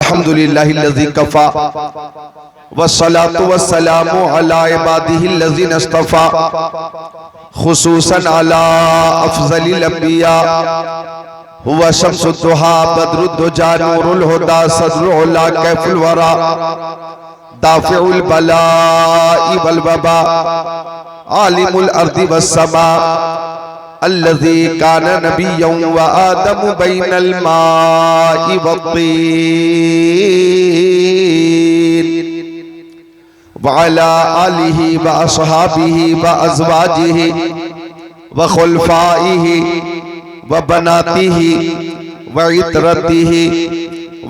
अल्हम्दुलिल्लाहिल्लज़ी Kaffa वस्सलातु वस्सलामु अला इबादिहिल्लज़ीना इस्तफ़ा खुसूसन अला अफ़ज़लिल अंबिया हुवा शम्सुद्दुहा बद्रुद्दुजा नूरुल हुदा सदरुल उला कैफुल वरा दाफ़िउल बलाइ वल वबा आलिमुल अर्दि वस्समा अल्लज़ी काना नबिय्यन व आदमु बैनल माइ वत्तीन व अला आलिहि व अस्हाबिहि व अज़वाजिहि व खुलफ़ाइहि व बनातिहि व इतरतिहि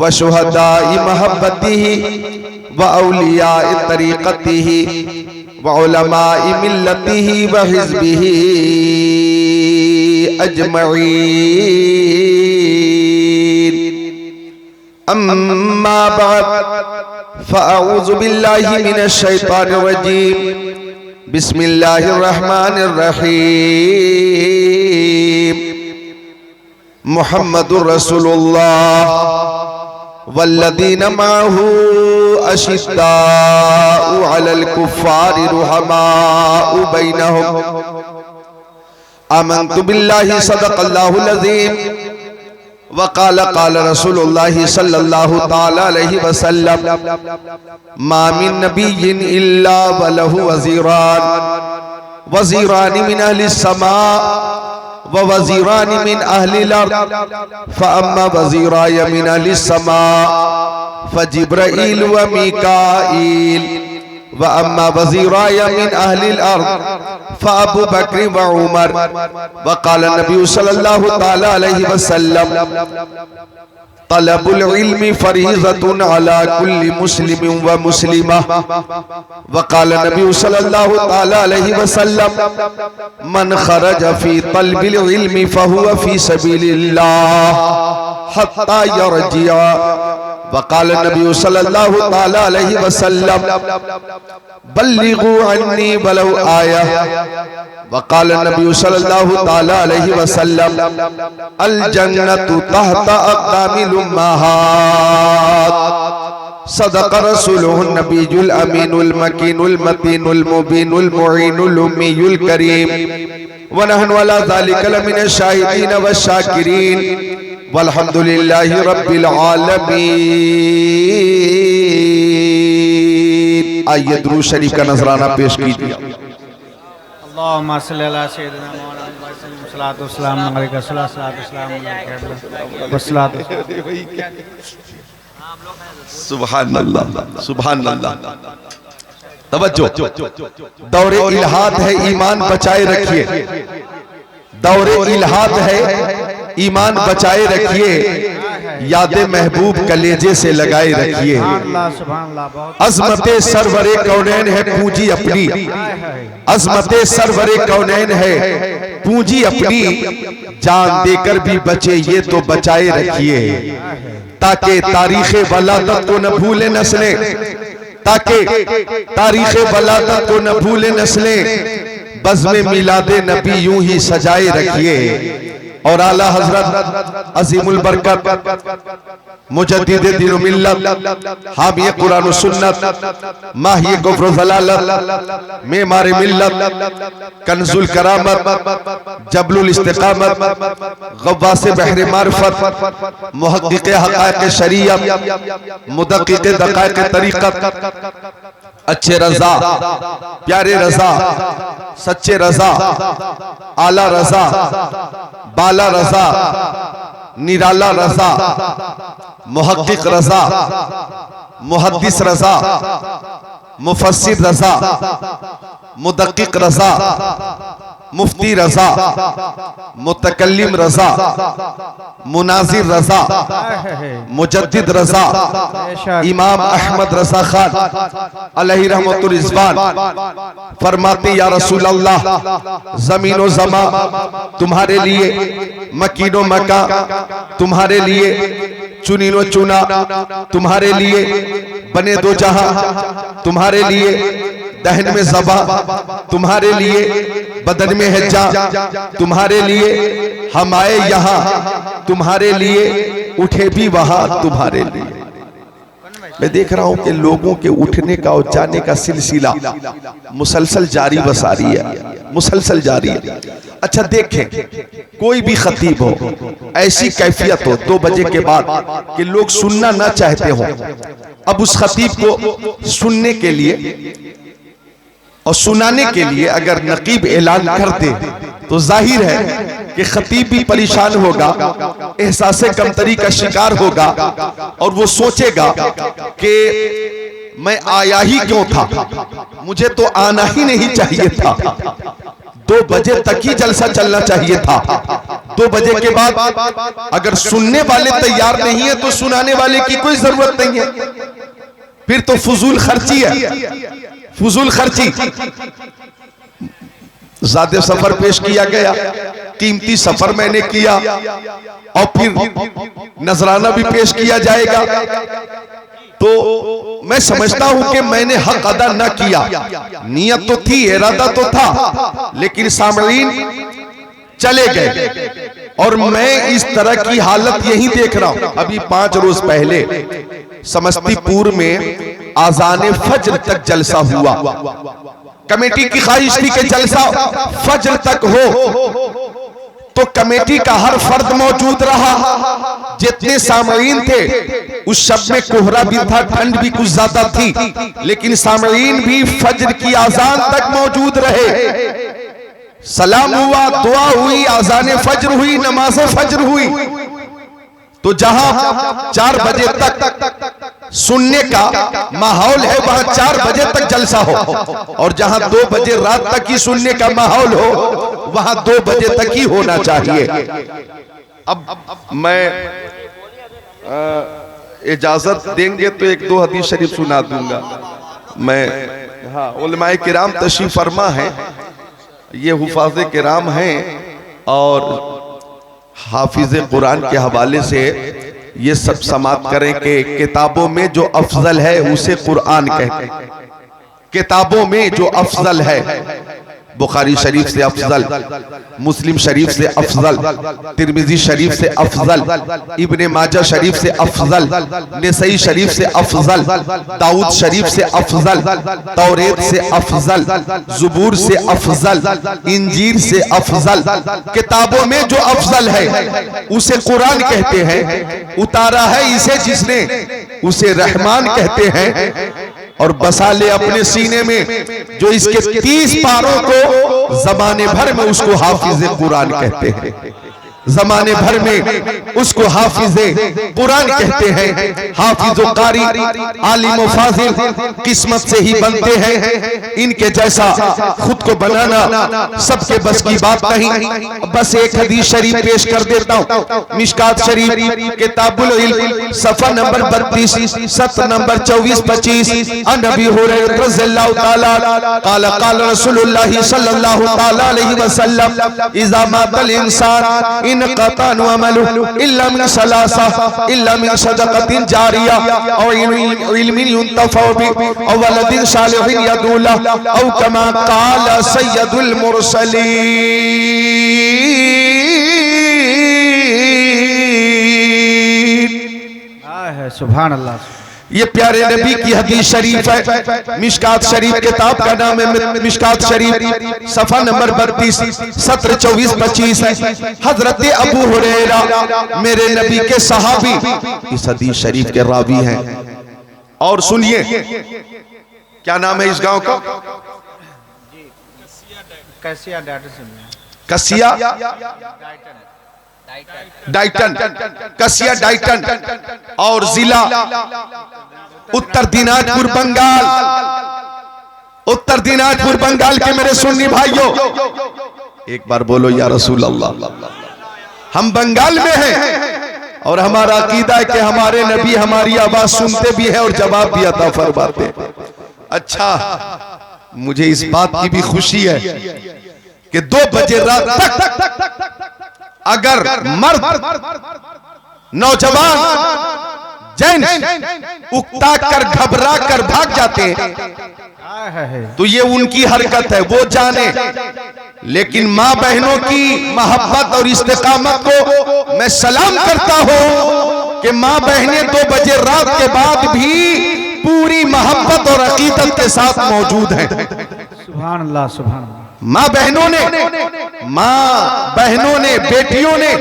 व शुहदाइ महब्बतिहि व औलियाए तरीक़तिहि व उलमाए मिल्लतिहि व हिज़्बिहि अजमईन। अम्मा बाद फ़अऊज़ु बिल्लाहि मिनश शैतानिर रजीम। बिस्मिल्लाहिर रहमानिर रहीम। मुहम्मदुर रसूलुल्लाह वल्लज़ीना माअहू अशिद्दाउ अलल कुफ़्फ़ारि रुहमाउ बैनहुम। आमन्तु बिल्लाहि सदक़ल्लाहुल अज़ीम व क़ाल रसूलुल्लाहि सल्लल्लाहु तआला अलैहि वसल्लम मा मिन नबिय्यिन इल्ला व लहु वज़ीरान मिन अहलिस समा व वज़ीरान मिन अहलिल अर्द फ़अम्मा वज़ीराय मिन अहलिस समा फ़जिब्राईल व मीकाईल व अम्मा वज़ीराय मिन अहलिल अर्द फ़अबू बकर व उमर। व क़ाल नबी सल्लल्लाहु तआला अलैहि वसल्लम तलबुल इल्मी फ़रीज़तुन अला कुल्लि मुस्लिमिन व मुस्लिमा। व क़ाल नबी सल्लल्लाहु तआला अलैहि वसल्लम मन ख़रज फ़ी तलबिल इल्मी फ़हुव फ़ी सबीलिल्लाह हत्ता यरजिअ। व क़ाल नबी सल्लल्लाहु तआला अलैहि वसल्लम बल्लिगू अन्नी वलौ आया। व क़ाल नबी सल्लल्लाहु तआला अलैहि वसल्लम अल जन्नतु तहता अक़दामिल उम्महात। सदक़ रसूलुहुन नबियुल अमीनुल मकीनुल मतीनुल मुबीनुल मुईनुल उम्मीयुल करीम। व नहनु अला ज़ालिका लमिनश शाहिदीन वश्शाकिरीन वल्हम्दुलिल्लाहि रब्बिल आलमीन। आइए दुरूद शरीफ का नजराना पेश कीजिए। अल्लाहुम्मा सल्लि अला सय्यिदिना मौलाना वसल्लम सलातु वस्सलाम अलैका सलातु वस्सलाम अलैका। सुभान अल्लाह सुभान अल्लाह। तवज्जो, दौरे इल्हाद है ईमान बचाए रखिए। दौरे इल्हाद है ईमान बचाए रखिए। यादे महबूब कलेजे से लगाए रखिए। अज़मते सरवरे कौनैन है पूंजी अपनी। अज़मते सरवरे कौनैन है पूंजी अपनी। जान देकर भी बचे ये तो बचाए रखिए। ताकि तारीख़े वलादत को न भूले नस्लें। ताकि तारीख़े वलादत को न भूले नस्लें। बज़्म मिलादे नबी यूं ही सजाए रखिए। और आला हजरत अजीमुल बरकत मुजद्दिद दीन व मिल्लत हामी कुरान व सुन्नत माही कुफ्र व ज़लालत मेमार मिल्लत कंजुल करामत जबलुल इस्तिकामत गव्वास बहर मारिफत मुहक्किक हक़ाइक़ शरीयत मुदक्किक दक़ाइक़ तरीक़त अच्छे रज़ा प्यारे रज़ा सच्चे रज़ा आला रज़ा बाला रज़ा निराला रज़ा मुहक्किक रज़ा मुहद्दिस रज़ा मुफस्सिर रज़ा मुदक्किक रज़ा मुफ्ती रज़ा मुतकल्लिम रज़ा मुनाजिर रज़ा मुजद्दिद रज़ा इमाम अहमद रज़ा खान अलैहि रहमतुर रिज़वान फरमाते या रसूल अल्लाह ज़मीन व ज़मा तुम्हारे लिए मकीनो मका तुम्हारे लिए चुनीनो चुना तुम्हारे लिए बने दो जहां तुम्हारे लिए दहन में ज़बा तुम्हारे लिए बदन में हज्जा तुम्हारे लिए हम आए यहाँ तुम्हारे लिए उठे भी वहां तुम्हारे लिए मैं देख रहा हूं कि लोगों के उठने का और जाने का सिलसिला मुसलसल जारी बसारी है, मुसलसल जारी है। अच्छा देखें, कोई भी खतीब हो, ऐसी कैफियत हो 2 बजे के बाद कि लोग सुनना ना चाहते हो, अब उस खतीब को सुनने के लिए और सुनाने के लिए अगर नकीब ऐलान कर दे तो जाहिर है कि खतीब भी परेशान होगा, एहसासे कमतरी का शिकार होगा और वो सोचेगा कि मैं आया ही क्यों था, मुझे तो आना ही नहीं चाहिए था, 2 बजे तक ही जलसा चलना चाहिए था। 2 बजे के बाद अगर सुनने वाले तैयार नहीं है तो सुनाने वाले की कोई जरूरत नहीं है, फिर तो फजूल खर्ची है, फजूल खर्ची। ज़ादे सफर पेश किया गया, कीमती सफर मैंने किया और फिर नजराना भी पेश किया जाएगा, तो मैं समझता हूं कि मैंने हक अदा न किया। नियत तो थी, इरादा तो था, लेकिन सामईन चले गए और मैं इस तरह की हालत यही देख रहा हूं। अभी 5 रोज पहले समस्तीपुर में आज़ान फज्र तक जलसा हुआ। कमेटी की ख्वाहिश थी कि जलसा फज्र तक हो, तो कमेटी का हर फर्द मौजूद रहा। जितने सामईन थे, उस शब में कोहरा भी था, ठंड भी कुछ ज्यादा थी, लेकिन सामईन भी फज्र की आजान तक मौजूद रहे। सलाम हुआ, दुआ हुई, आजान फज्र हुई, नमाज फज्र हुई। तो जहां 4 बजे तक सुनने का माहौल है, वहां 4 बजे तक जलसा हो, और जहां 2 बजे रात तक ही सुनने का माहौल हो, वहां 2 बजे तक ही होना चाहिए। अब मैं इजाजत देंगे तो 1-2 हदीस शरीफ सुना दूंगा मैं। हाँ, उलमाए किराम तशरीफ फरमा है, ये हुफाज़े किराम हैं और हाफिज़ कुरान के हवाले से ये सब समाप्त करें कि किताबों में जो अफजल है उसे कुरान कहते हैं। किताबों में जो अफजल है, बुखारी शरीफ से अफजल, मुस्लिम शरीफ से अफजल, तिरमिजी शरीफ से अफजल, इब्ने माजा शरीफ से अफजल, नसई शरीफ से अफजल, दाऊद शरीफ से अफजल, तौरेत से अफजल, ज़ुबूर से अफजल, इंजील से अफजल। किताबों में जो अफजल है उसे कुरान कहते हैं। उतारा है इसे जिसने, उसे रहमान कहते हैं। और बसा ले अपने सीने में जो इसके 30 पारों को जमाने भर में उसको हाफिज़े कुरान कहते हैं, जमाने भर में उसको हाफिज़े कुरान कहते हैं। हाफिज़ कारी, आलिम व फाजिल किस्मत से ही बनते हैं, इनके जैसा खुद को बनाना सबके बस की बात नहीं। बस एक हदीस शरीफ पेश कर देता हूँ, मिशकात शरीफ किताबुल इल्म सफ़ा नंबर 32, सत्र नंबर 24-25। अन अबी हुरैरा रज़ियल्लाहु ताला क़ाल क़ाल रसूलुल्लाह सल्लल्लाहु ताला अलैहि वसल्लम इज़ा मातल इंसान कतानु अमलु इल्ला मिन सलासा इल्ला मिन सदक़तिन जारिया औ इल्मिन युंतफ़उ बि औ वलदिन सालिहिन यदूला औ कमा क़ाल सय्यदुल मुरसलीन। सुभान अल्लाह। ये प्यारे नबी की हदीस शरीफ है। मिशकात शरीफ किताब का नाम है मिशकात शरीफ, सफ़ा नंबर 32, सत्र 24-25 है। हजरत अबू हुरैरा मेरे नबी के सहाबी इस हदीस शरीफ के रावी हैं। और सुनिए, क्या नाम है इस गांव का? कसिया डाइटन, कसिया डाइटन, और जिला उत्तर दिनाजपुर बंगाल। उत्तर दिनाजपुर बंगाल के मेरे सुन्नी भाइयों, एक बार बोलो या रसूल अल्लाह। हम बंगाल में हैं और हमारा अकीदा है कि हमारे नबी हमारी आवाज सुनते भी है और जवाब भी अता फरमाते। अच्छा, मुझे इस बात की भी खुशी है कि 2 बजे रात तक अगर मर्द, नौजवान, जेंट्स उकता कर घबरा कर भाग जाते हैं तो ये उनकी हरकत है, वो जाने। लेकिन माँ बहनों की मोहब्बत और इस्तिकामत को मैं सलाम करता हूं कि माँ बहनें 2 बजे रात के बाद भी मोहब्बत और अकीदत के साथ मौजूद हैं। सुभान अल्लाह, सुभान अल्लाह। माँ बहनों ने बेटियों ने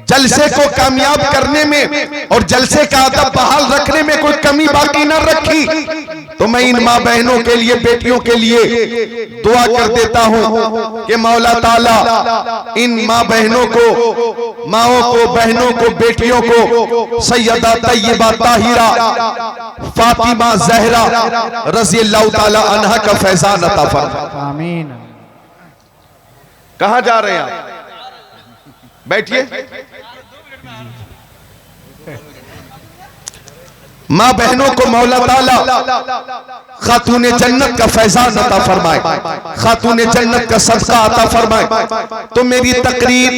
जलसे को कामयाब करने में और जलसे का अदब बहाल रखने में कोई कमी बाकी न रखी। तो मैं इन माँ बहनों के लिए, बेटियों के लिए दुआ कर देता हूं कि मौला ताला इन माँ बहनों को, माओं को, बहनों को, बेटियों को सैयदा तैयबा ताहिरा फातिमा जहरा रज़ी अल्लाह ताला अन्हा का फैजान अता फरमाए। आमीन। कहां जा रहे हैं आप? बैठिए। माँ बहनों को मौला ताला खातूने जन्नत का फैजान अता फरमाए, खातूने जन्नत का सदका अता फरमाए। तो मेरी तकरीर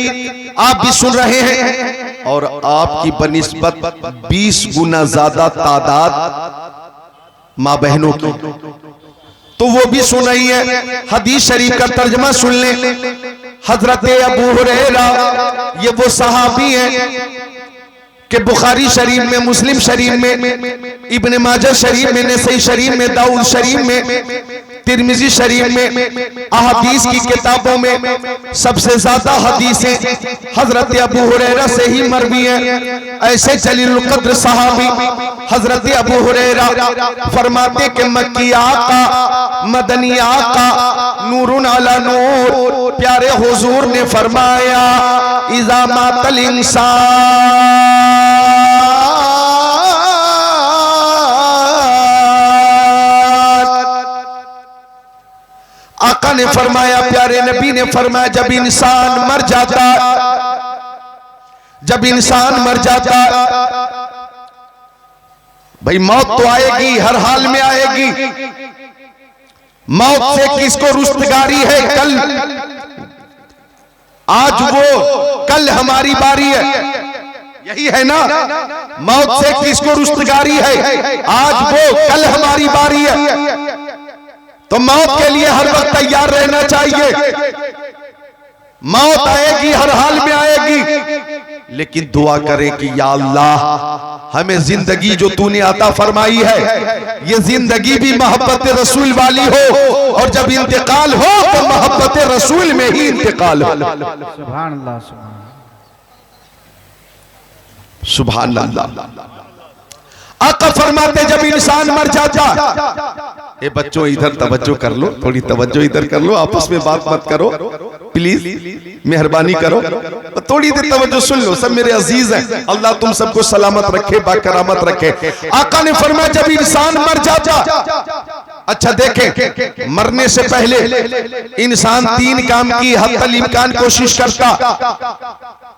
आप भी सुन रहे हैं और आपकी बनिस्बत 20 गुना ज्यादा तादाद माँ बहनों की, तो वो भी सुन रही है। हदीस शरीफ का तर्जमा सुन लें। हजरत अबू हुरैरा, ये वो सहाबी हैं कि बुखारी शरीफ में, मुस्लिम शरीफ में, इब्न माजा शरीफ में, नसई शरीफ में, दाऊद शरीफ में, तिरमिजी शरीफ में, अहादीस की किताबों में सबसे ज्यादा हदीसें हजरत अबू हुरैरा से ही मरवी हैं। ऐसे जलील कद्र सहाबी हजरत अबू हुरैरा फरमाते कि मक्की आका, मदनी आका, नूरुन अला नूर, प्यारे हुजूर ने फरमाया इज़ा मातल इंसान, आका ने फरमाया, प्यारे नबी ने फरमाया, जब इंसान मर जाता, जब इंसान मर जाता, भाई मौत तो आएगी, हर हाल में आएगी। मौत से किसको रुस्तगारी है? कल, आज वो, कल हमारी बारी है, यही है ना? मौत से किसको रुस्तगारी है? आज वो, कल हमारी बारी है। तो मौत के लिए हर वक्त तैयार रहना चाहिए। मौत आएगी, हर हाल में आएगी, लेकिन दुआ करें कि या अल्लाह हमें जिंदगी जो तूने अता फरमाई है, ये जिंदगी भी मोहब्बत रसूल वाली हो, और जब इंतकाल हो तो मोहब्बत रसूल में ही इंतकाल हो। सुभान अल्लाह, सुभान अल्लाह। आका फरमाते जब इंसान मर जाता, ए बच्चों इधर तवज्जो कर लो, थोड़ी तवज्जो इधर कर लो, आपस में बात मत करो प्लीज, मेहरबानी करो, थोड़ी देर तवज्जो सुन लो। सब मेरे अजीज हैं, अल्लाह तुम सबको सलामत रखे, बाकरामत रखे। आका ने फरमाया जब इंसान मर जाता, अच्छा देखें, मरने से पहले इंसान 3 काम की हत्तल इम्कान कोशिश करता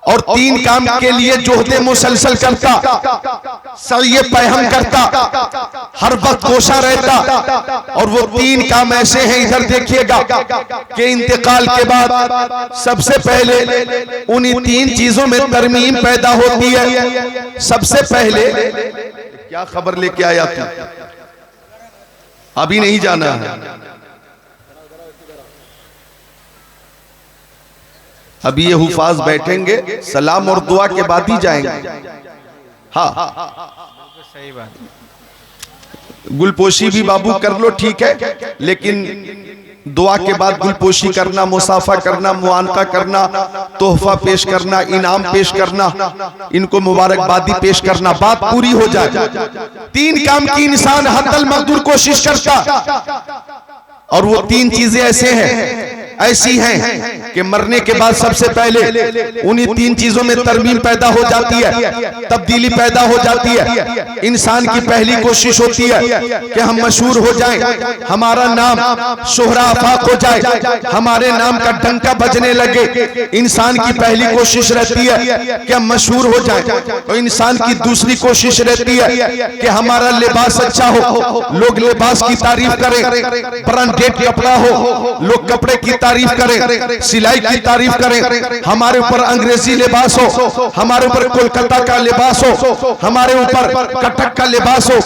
और 3 काम के लिए जोहदे मुसलसल करता, सही पैहम करता, हर वक्त कोशा रहता। और वो 3 काम ऐसे हैं, इधर देखिएगा, कि इंतकाल के बाद सबसे पहले उन्हीं 3 चीजों में तरमीम पैदा होती है। सबसे पहले क्या खबर लेके आया तू? अभी नहीं जाना है, अभी ये हुफाज बैठेंगे, सलाम और दुआ के बाद ही जाएंगे। हाँ, सही बात। गुलपोशी भी बाबू कर लो, ठीक है, लेकिन दुआ के बाद गुलपोशी करना, मुसाफा करना, मुआनका करना, तोहफा पेश करना, इनाम पेश करना, इनको मुबारकबादी पेश करना, बात पूरी हो जाए। 3 काम की इंसान हद्दल मकदूर कोशिश करता, और वो 3 चीजें ऐसी हैं कि मरने के बाद सबसे पहले उन्हीं 3 चीजों में तरमीम पैदा हो जाती है, तब्दीली पैदा हो जाती है। इंसान की पहली कोशिश होती है कि हम मशहूर हो जाएं, हमारा नाम शोहरा आफाक हो जाए, हमारे नाम का डंका बजने लगे। इंसान की पहली कोशिश रहती है कि हम मशहूर हो जाएं। तो इंसान की दूसरी कोशिश रहती है कि हमारा लिबास अच्छा हो, लोग लिबास की तारीफ करें, ब्रांडेड कपड़ा हो, लोग कपड़े की तारीफ करें, सिलाई की तारीफ करें, हमारे ऊपर अंग्रेजी लिबास हो, हमारे ऊपर कोलकाता का लिबास हो, हमारे ऊपर कटक का लिबास हो,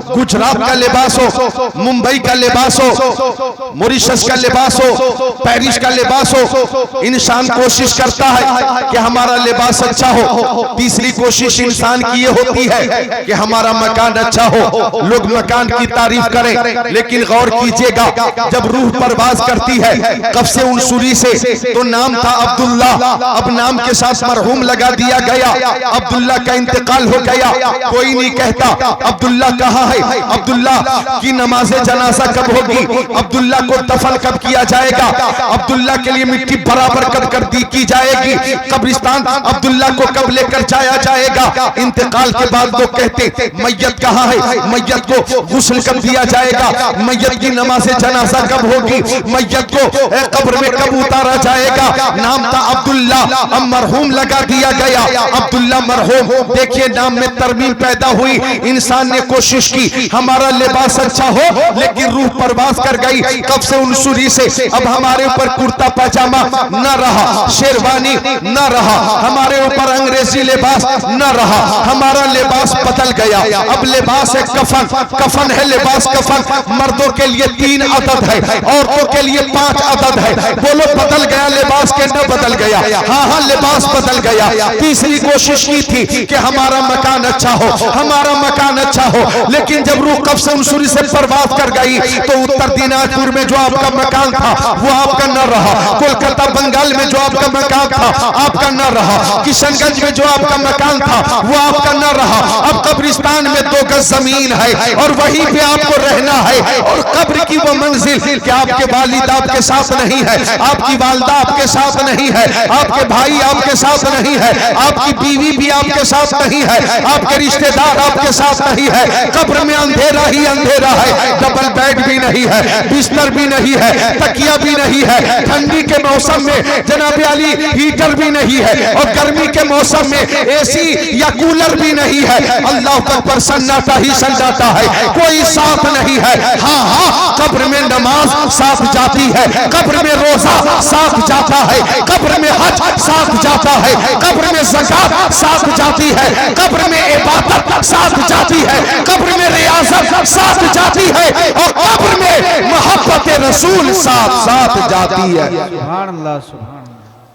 गुजरात का लिबास हो, मुंबई का लिबास हो, मॉरिशस का लिबास हो, पेरिस का लिबास हो, इंसान कोशिश करता है कि हमारा लिबास अच्छा हो। तीसरी कोशिश इंसान की ये होती है कि हमारा मकान अच्छा हो, लोग मकान की तारीफ करें। लेकिन गौर कीजिएगा, जब रूह परवाज करती है कब्ज़ उनसुरी से, तो नाम था अब्दुल्ला, अब नाम के साथ मरहूम लगा दिया गया, अब्दुल्ला का इंतकाल हो गया। कोई नहीं कहता अब्दुल्ला कहाँ है, अब्दुल्ला की नमाज जनाजा कब होगी, अब्दुल्ला को दफन कब किया जाएगा, अब्दुल्ला के लिए मिट्टी बराबर कब कर दी की जाएगी, कब्रिस्तान अब्दुल्ला को कब लेकर जाया जाएगा। इंतकाल के बाद लोग कहते मैयत कहाँ है, मैयत को गुस्ल कब दिया जाएगा, मैयत की नमाज जनाजा कब होगी, मैयत को कब्र में कब उतारा जाएगा। नाम था अब्दुल्ला, अब मरहूम लगा दिया गया, अब्दुल्ला मरहूम। देखिए नाम में तरमीम पैदा हुई, इंसान ने कोशिश की हमारा लिबास अच्छा हो, लेकिन रूह परवाज कर गई कब्ज़ उनसुरी से। अब हमारे ऊपर कुर्ता पैजामा न रहा, शेरवानी न रहा, हमारे ऊपर अंग्रेजी लिबास न रहा, हमारा लिबास बदल गया। अब लिबास है कफन, कफन है लिबास कफन। मर्दों के लिए 3 अदद है, औरतों के लिए 5 अदद है। बोलो बदल गया लिबास के न बदल गया? हाँ हाँ लिबास बदल गया। तीसरी कोशिश की थी कि हमारा मकान अच्छा हो, हमारा मकान अच्छा हो, लेकिन जब रूह कब्ज़ उनसुरी से परवाज कर गई तो उत्तर दिनाजपुर में जो आपका मकान था वो आपका न रहा, कोलकाता बंगाल में जो आपका मकान था आपका न रहा, किशनगंज में जो आपका मकान था वो आपका न रहा। अब कब्रिस्तान में 2 गज जमीन है और वहीं पे आपको रहना है, और कब्र की वो मंजिल कि आपके वालिद आपके साथ नहीं है, आपकी वालदा आपके साथ नहीं है, आपके भाई आपके साथ नहीं है, आपकी बीवी भी आपके साथ नहीं है, आपके रिश्तेदार आपके साथ नहीं है। कब्र में अंधेरा ही अंधेरा है, डबल बेड भी नहीं है, बिस्तर भी नहीं है, तकिया भी नहीं है, ठंडी के मौसम में जनाब अली हीटर भी नहीं है, और गर्मी के मौसम में एसी या कूलर भी नहीं है। अल्लाह अकबर, सन्नाटा ही सन्नाटा है, कोई साथ नहीं है। हाँ हाँ कब्र में नमाज साथ जाती है, कब्र में रोजा साथ जाता है, कब्र में हज साथ जाता है, कब्र में ज़कात साथ जाती है, कब्र में इबादत साथ जाती है, कब्र में रियाज़त साथ जाती है, और कब्र में मोहब्बत रसूल साथ साथ जाती है। सुभान अल्लाह, सुभान अल्लाह।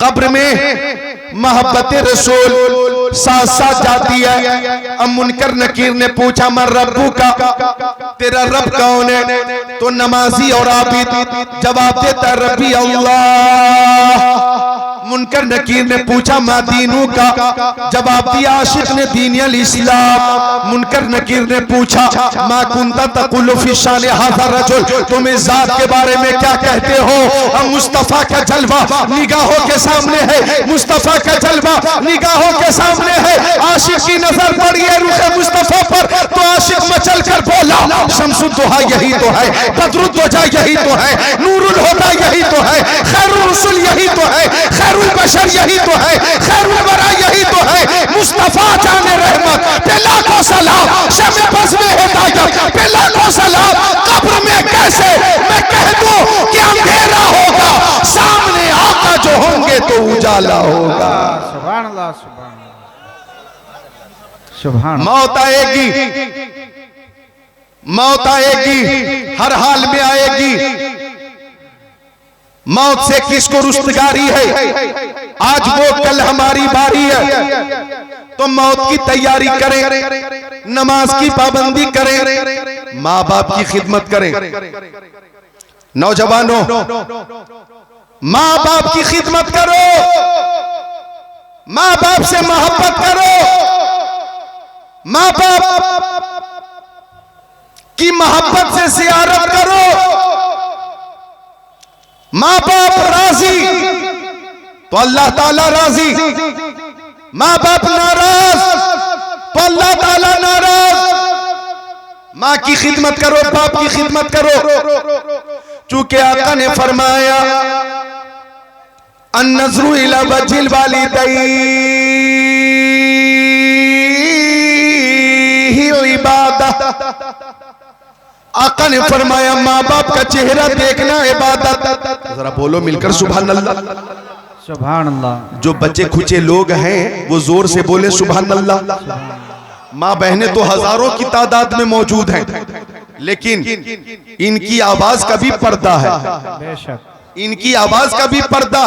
कब्र में मोहब्बत रसूल साथ साथ जाती है। अब मुनकर नकीर ने पूछा मैं रब्बू का, तेरा रब कौन है? तो नमाजी और आबिद जवाब देता रब्बी अल्लाह। मुनकर नकीर ने पूछा मां दीनू का, जवाब दिया आशिक ने दीन अल इस्लाम। मुनकर नकीर ने पूछा मां कुंता तकुलु फी शान हाज़ा रजुल, तुम इस जात के बारे में क्या कहते हो? अब मुस्तफा का जलवा निगाहों के सामने है, मुस्तफा का जलवा निगाहों के सामने है। आशिक की नजर पड़ी है रुखे मुस्तफा पर, तो आशिक मचल कर बोला शम्सुद्दुहा यही तो है, बदरुद्दुजा यही तो है, नूरुल हुदा यही तो है, खैरुर रसूल यही तो है, खैरुल बशर यही तो है, खैरुल वरा यही तो है। मुस्तफा जाने रहमत पे लाखों सलाम, शमे बज़्म हिदायत पे लाखों सलाम। कब्र में कैसे मैं कह दूं कि अंधेरा होगा, सामने आका जो होंगे तो उजाला होगा। सुभान अल्लाह, सुभान अल्लाह, सुभान। मौत आएगी, मौत आएगी, हर हाल में आएगी। मौत से किसको रुस्तगारी है? आज वो कल हमारी बारी है, तो मौत की तैयारी करें, नमाज की पाबंदी करें, माँ बाप की खिदमत करें। नौजवानों, माँ बाप की खिदमत करो, माँ बाप से मोहब्बत करो, माँ बाप की मोहब्बत से ज़ियारत करो। माँ बाप राजी तो अल्लाह ताला राजी, माँ बाप नाराज तो अल्लाह ताला नाराज। माँ की खिदमत करो, बाप की खिदमत करो, चूंकि आका ने फरमाया अन्नज़्रु इला वज्हिल वालिदैहि इबादह आका ने फरमाया माँ बाप का चेहरा देखना इबादत। जरा बोलो मिलकर सुभान अल्लाह। सुभान अल्लाह। जो बच्चे खुचे लोग हैं वो जोर से बोले सुभान अल्लाह। माँ बहनें तो हजारों की तादाद में मौजूद हैं, लेकिन इनकी आवाज का भी पर्दा है। बेशक इनकी आवाज का भी पर्दा।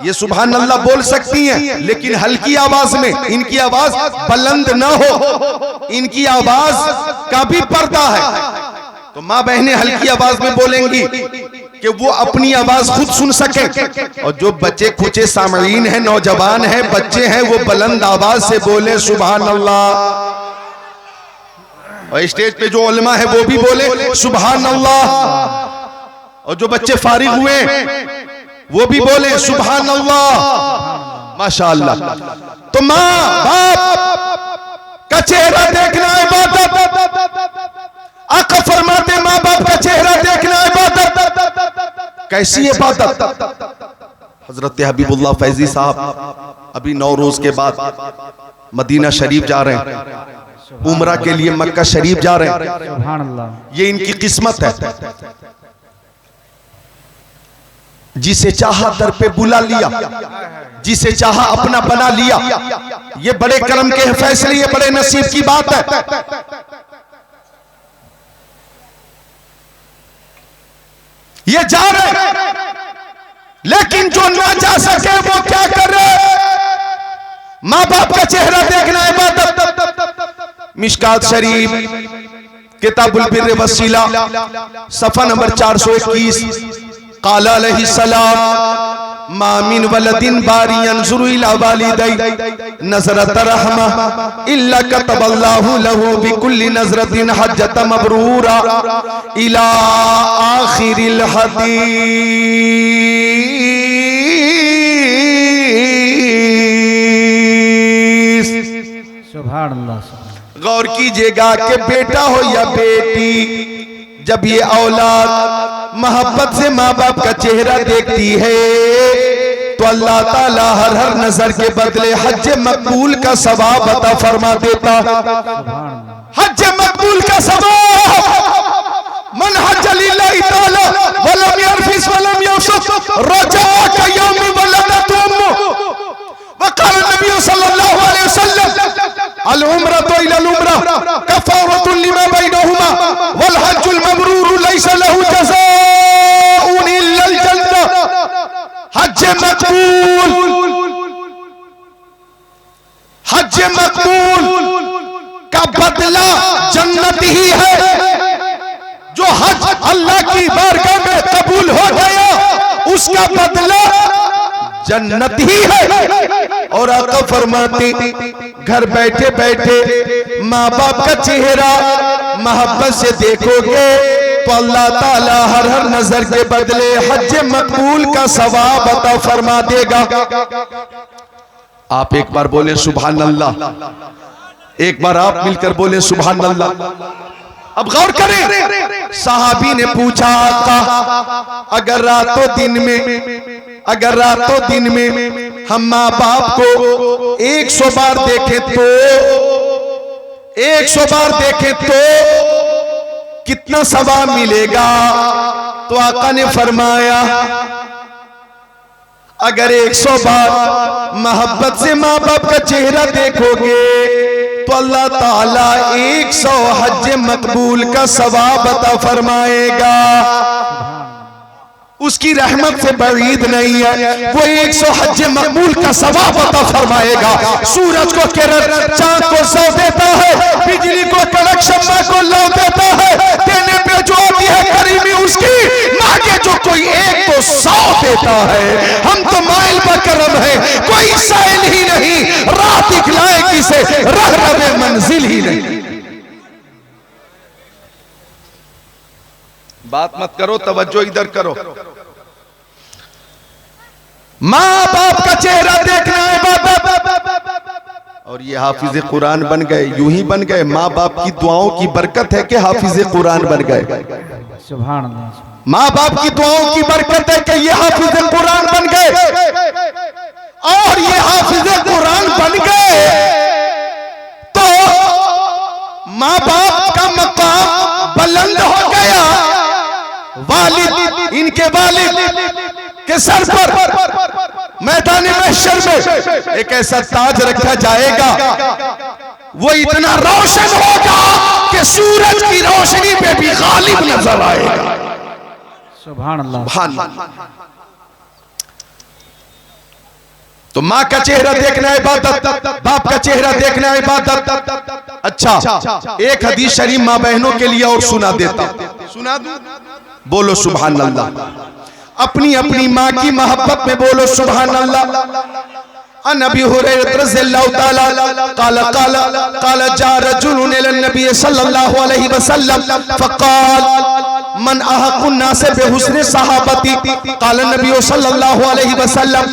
ये सुभान अल्लाह बोल सकती हैं, लेकिन हल्की आवाज में, इनकी आवाज बुलंद ना हो, इनकी आवाज का भी पर्दा है। तो माँ बहनें हल्की आवाज में बोलेंगी कि वो अपनी आवाज खुद सुन सके, और जो बच्चे खुचे सामईन हैं, नौजवान हैं, बच्चे हैं, वो बुलंद आवाज से बोले सुभान अल्लाह। और स्टेज पे जो उलमा है वो भी बोले सुभान अल्लाह, और जो बच्चे फारिग हुए वो भी बोले सुभान अल्लाह। माशाअल्लाह। तो माँ बाप का चेहरा देखना इबादत। आका फरमाते माँ बाप का चेहरा देखना इबादत। कैसी इबादत? हजरत हबीबुल्लाह फैजी साहब अभी 9 रोज के बाद मदीना शरीफ जा रहे हैं, उम्रा के लिए मक्का शरीफ जा रहे हैं। सुभान अल्लाह। ये इनकी किस्मत है। जिसे चाहा दर पे बुला लिया, जिसे चाहा अपना बना लिया। ये बड़े करम के फैसले, ये बड़े नसीब की बात है। ये जा रहे, लेकिन जो ना जा सके वो क्या करे? माँ बाप का चेहरा देखना इबादत। मिशकात शरीफ किताबुल बिर्र वसीला सफा नंबर 421। काला अलैहिस्सलाम मा मिन वलदिन बारी यंजुरु इला वालिदै नज़रत रहमा इल्ला कतबल्लाहु लहू बिकुल्ली नज़रतिन हज्जत मबरूरा इला आखिरिल हदीस। सुभान अल्लाह। गौर कीजिएगा कि बेटा हो या बेटी, जब ये औलाद मोहब्बत से माँ बाप का चेहरा देखती है तो अल्लाह ताला हर हर नजर के बदले हज मकबूल का सवाब अता फरमा देता। हज मकबूल का सवाब। मन हज लिल्लाहि ताला वलम यरफिस वलम यफसुक रजा का यौम वलदत उम्मुह। वक़ाल नबी सल्लल्लाहु अलैहि वसल्लम अल उम्रतु इला अल उम्रा कफारतुन लिमा बैनहुमा वल हज्जुल मबरूर लैसा लहू जज़ाउन इल्ला अल जन्नह। हज मकबूल, हज मकबूल का बदला जन्नत ही है। जो हज अल्लाह की बारगाह में कबूल हो गया उसका बदला जन्नत ही है। और आका फरमाते घर बैठे बैठे माँ बाप का चेहरा मोहब्बत से देखोगे तो अल्लाह ताला हर हर नजर के बदले हज मकबूल का सवाब अता फरमा देगा। आप एक बार बोले सुभान अल्लाह। एक बार आप मिलकर बोले सुभान अल्लाह। अब गौर करें, सहाबी ने पूछा आका अगर रातों दिन में हम माँ बाप को 100 बार देखें तो 100 बार देखें तो कितना सवाब मिलेगा? तो आका ने फरमाया अगर 100 बार मोहब्बत से माँ बाप का चेहरा देखोगे तो अल्लाह ताला 100 हज मकबूल का सवाब अता फरमाएगा। उसकी रहमत से बईद नहीं है, वो 100 हज मकबूल का सवाब अता फरमाएगा। सूरज को किरण, चांद को सौ देता है, बिजली को कड़क, शम्मा को लौ देता है। देने पे जो आती है करीमी उसकी, मांगे जो कोई एक तो 100 देता है। हम तो माइल बकरम है, कोई साइल ही नहीं, राह दिखलाए किसे, रहरबे मंजिल ही नहीं। बात मत करो, तवज्जो इधर करो। माँ बाप का चेहरा देखना है इबादत। और ये हाफिज कुरान बन गए, यूं ही बन गए। माँ बाप की दुआओं की बरकत है कि हाफिज कुरान बन गए। सुभान अल्लाह। माँ बाप की दुआओं की बरकत है कि ये हाफिज कुरान बन गए। और ये हाफिज कुरान बन गए तो माँ बाप का मकाम बुलंद हो गया, वालिद इनके वालिद के सर पर मैदान महशर में एक ऐसा ताज रखा जाएगा, वो इतना रोशन होगा कि सूरज की रोशनी पे भी गालिब नजर आएगा। सुभान अल्लाह। सुभान अल्लाह। तो माँ का चेहरा देखना इबादत, बाप का चेहरा देखना इबादत। अच्छा, एक हदीस शरीफ माँ बहनों के लिए और सुना देता, सुना दूं? बोलो सुभान अल्लाह। अपनी अपनी माँ की मोहब्बत में बोलो सुभान अल्लाह। अन अबी हुरैरा रज़ियल्लाहु ताला क़ाल जा रजुलुन इला नबी सल्लल्लाहु अलैहि वसल्लम फ़क़ाल मन अहक़्क़ुन नास बिहुस्नि सहाबती क़ाल नबी सल्लल्लाहु अलैहि वसल्लम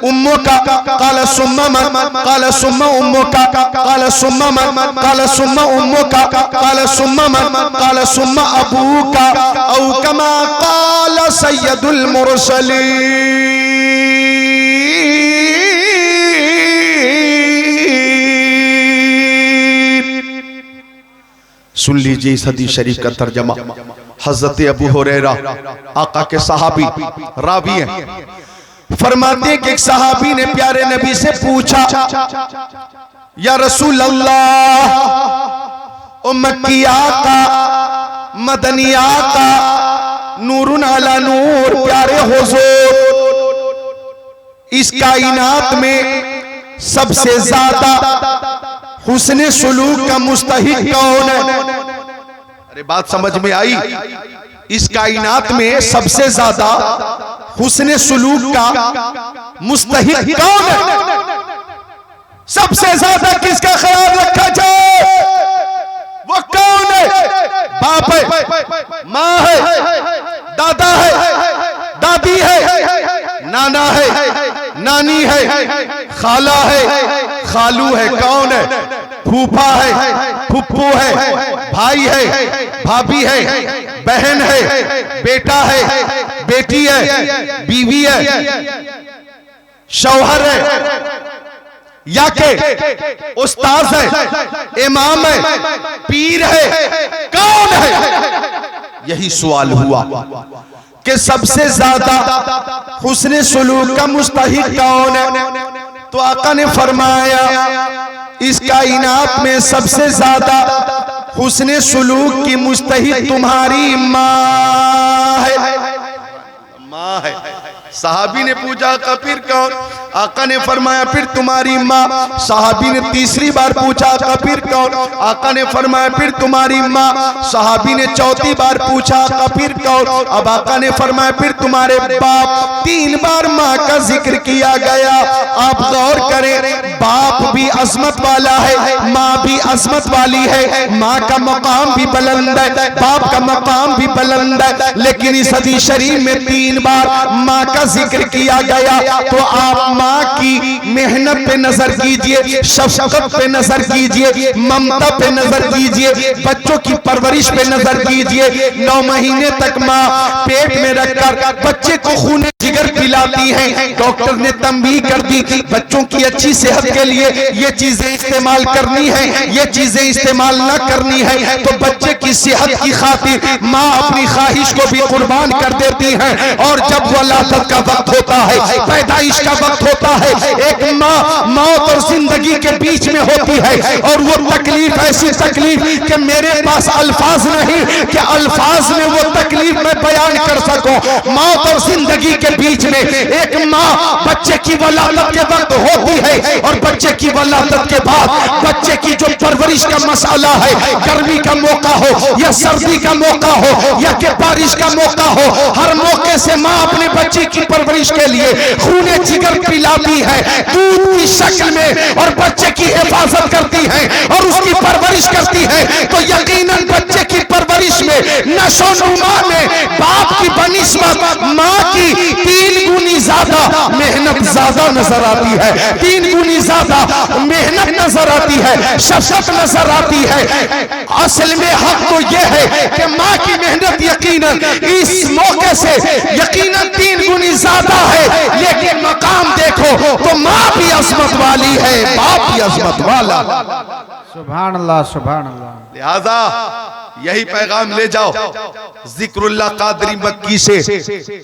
उम्मुका क़ाल सुम्मा मन क़ाल सुम्मा उम्मुका क़ाल सुम्मा मन क़ाल सुम्मा उम्मुका क़ाल सुम्मा मन क़ाल सुम्मा अबूका औ कमा क़ाल सय्यदुल मुरसलीन। सुन लीजिए इस हदीस शरीफ का तर्जमा। हजरत अबू हुरैरा आका के सहाबी रावी हैं, फरमाते हैं कि एक सहाबी ने प्यारे नबी से पूछा, या रसूल अल्लाह, ओ मक्की आका, मदनी आका, नूरुन अला नूर, प्यारे हुजूर, इस कायनात में सबसे ज्यादा हुस्ने सुलूक का मुस्तहिक कौन है? अरे बात समझ में आई? इस कायनात में सबसे ज्यादा हुस्ने सुलूक का मुस्तहिक कौन है? सबसे ज्यादा किसका ख्याल रखा जाए? वो कौन है? बाप है, माँ है, दादा है, दादी है, नाना है, नानी है, खाला है, खालू है, कौन है? फूफा है, फुप्पू है, भाई है, भाभी है, बहन है, बेटा है, बेटी है, बीवी है, शौहर है, या के उस्ताद है, इमाम है, पीर है, कौन है? यही सवाल हुआ कि सबसे ज्यादा हुस्ने सुलूक का मुस्तहिक कौन है? तो आका ने फरमाया, इस कायनात में सबसे ज्यादा हुस्ने सुलूक की मुस्तहिक तुम्हारी माँ है। माँ है। सहाबी ने पूछा का फिर कौन? आका ने फरमाया फिर तुम्हारी माँ। सहाबी ने तीसरी बार पूछा का फिर कौन? आका ने फरमाया फिर तुम्हारी माँ। सहाबी ने चौथी बार पूछा का फिर कौन? अब आका ने फरमाया फिर तुम्हारे बाप। 3 बार माँ का जिक्र किया गया। आप गौर करें, बाप भी अजमत वाला है, माँ भी अजमत वाली है। माँ का मकाम भी बुलंद है, बाप का मकाम भी बुलंद है, लेकिन इस हदीस शरीफ में 3 बार माँ का जिक्र किया गया। तो आप माँ की मेहनत पे नजर कीजिए, शफकत पे नजर कीजिए, ममता पे नजर कीजिए, बच्चों की परवरिश पे नजर कीजिए। 9 महीने तक माँ पेट में रखकर बच्चे को खून जिगर पिलाती है। डॉक्टर ने तंबीह कर दी, बच्चों की अच्छी सेहत के लिए ये चीजें इस्तेमाल करनी है, ये चीजें इस्तेमाल न करनी है। तो बच्चे की सेहत की खातिर माँ अपनी ख्वाहिश को भी कुर्बान कर देती है। और जब वलादत का वक्त होता है, पैदाइश का वक्त होता है, एक माँ मौत और जिंदगी के बीच में होती है। और वो तकलीफ ऐसी तकलीफ कि मेरे पास अल्फाज नहीं कि अल्फाज में वो तकलीफ मैं बयान कर सकूं। मौत और जिंदगी के बीच में एक माँ बच्चे की वलादत के वक्त होती है, और बच्चे की वलादत के बाद बच्चे की जो परवरिश का मसाला है, गर्मी का मौका हो या सर्दी का मौका हो या कि बारिश का मौका हो, हर मौके से माँ अपने बच्चे की परवरिश के लिए खूने जिगर पिलाती है दूध की शक्ल में, और बच्चे की हिफाजत करती है और उसकी परवरिश करती है। तो यकीनन बच्चे की परवरिश में, नशो नुमा में बाप की बनिस्बत माँ की 3 गुनी ज्यादा मेहनत ज्यादा नजर आती है, 3 गुनी ज्यादा मेहनत नजर आती है, शफकत नजर आती है। असल में हक तो यह है कि माँ की मेहनत यकीनन इस मौके से यकीनन 3 गुनी ज्यादा है, लेकिन मकाम देखो तो माँ भी अजमत वाली है, बाप भी अजमत वाला। सुभान अल्लाह, सुभान अल्लाह। लिहाजा यही पैगाम ले जाओ जिक्रुल्लाह कादरी मक्की से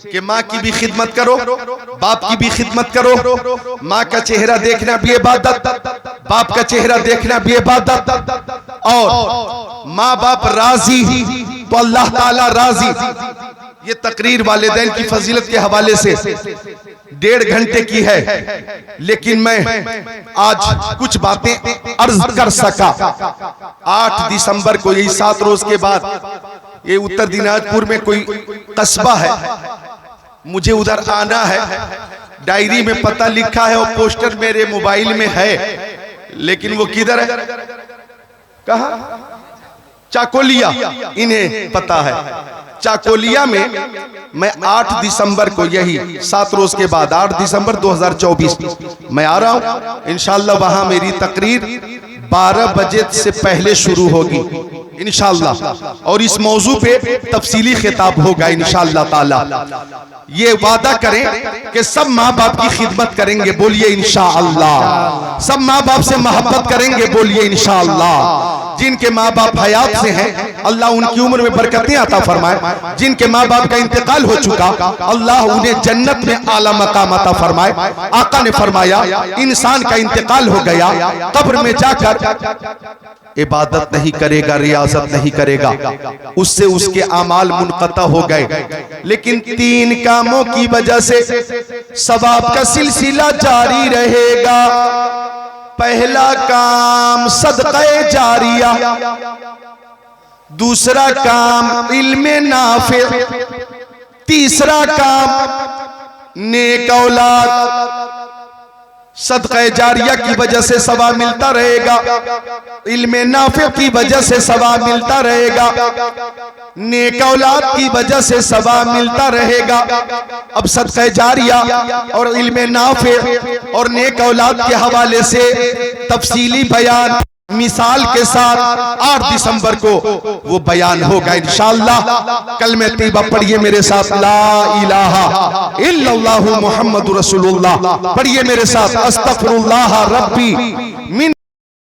कि माँ की भी खिदमत करो, बाप की भी खिदमत करो। माँ का चेहरा देखना भी इबादत, बाप का चेहरा देखना भी इबादत। और माँ बाप राजी तो अल्लाह ताला राजी। ये तकरीर वालिदैन की फजीलत के हवाले से 1.5 घंटे की है, लेकिन मैं आज कुछ बातें अर्ज कर सका। 8 दिसंबर को, यही 7 रोज के बाद, ये उत्तर दिनाजपुर में कोई कस्बा है, मुझे उधर आना है। डायरी में पता लिखा है और पोस्टर मेरे मोबाइल में है, लेकिन वो किधर है, कहा? चाकोलिया, इन्हें पता है। चाकोलिया में मैं 8 दिसंबर को, यही 7 रोज के बाद 8 दिसंबर 2024 मैं आ रहा हूं इंशाअल्लाह। वहां मेरी तकरीर 12 बजे से पहले शुरू होगी इंशाअल्लाह, और इस मौजू पे तफसीली खिताब होगा इंशाअल्लाह ताला। ये वादा करें कि सब माँ बाप की खिदमत करेंगे, बोलिए इंशाअल्लाह। सब माँ बाप से मोहब्बत करेंगे, बोलिए इंशाअल्लाह। जिनके माँ बाप हयात से हैं अल्लाह उनकी उम्र में बरकतें अता फरमाए। जिनके माँ बाप का इंतकाल हो चुका अल्लाह उन्हें जन्नत में आला मकाम अता फरमाए। आका ने फरमाया इंसान का इंतकाल हो गया, कब्र में जाकर इबादत नहीं करेगा, रियाजत नहीं करेगा, उससे उसके आमाल मुनक़ता हो गए। लेकिन 3 कामों की वजह से सवाब का सिलसिला जारी रहेगा। पहला काम सदक़े जारिया, दूसरा काम इल्मे नाफे, तीसरा काम नेक औलाद। सदक़े जारिया की वजह से सवाब मिलता रहेगा, इल्मे नाफे की वजह से सवाब मिलता रहेगा, नेक औलाद की वजह से सवाब मिलता रहेगा। अब सदक़े जारिया और इल्मे नाफे और नेक औलाद के हवाले से तफसीली बयान मिसाल के साथ 8 दिसंबर को वो बयान होगा इंशाअल्लाह। कलमे तैयबा पढ़िए मेरे साथ, ला इलाहा इल्लल्लाहु मुहम्मदुर रसूलुल्लाह। पढ़िए मेरे साथ, अस्तगफिरुल्लाह रब्बी मिन